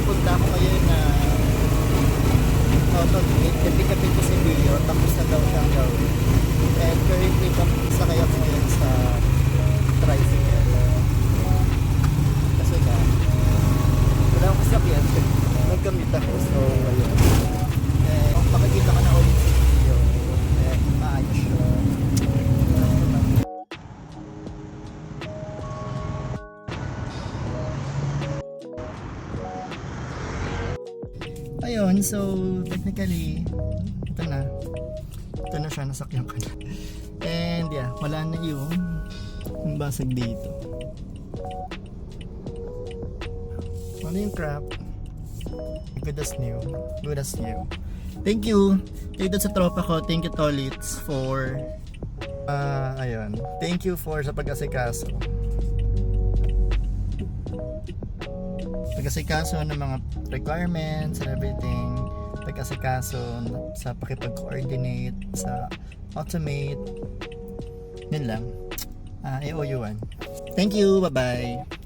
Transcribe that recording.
papunta ako ngayon na AutoGate. Kapit-kapit ko si Leo, tapos na daw siyang gawin. And currently, sakay ako ngayon sa tricycle. Kasi nga, wala akong sasakyan. Nagkamit ako, so ayun. And makikita ka na ulit si Leo. And maayos siya. Ayun, so technically ito na siya, nasakyan ka na. And yeah, wala na yung basag dito. Ano yung crap? Good as new. Thank you dito sa tropa ko. Thank you Tolits for ayun, thank you for sa pag-asikaso ng mga requirements and everything, pag-asikaso sa pakipag-coordinate, sa automate, yun lang. AOU1. Thank you, bye bye.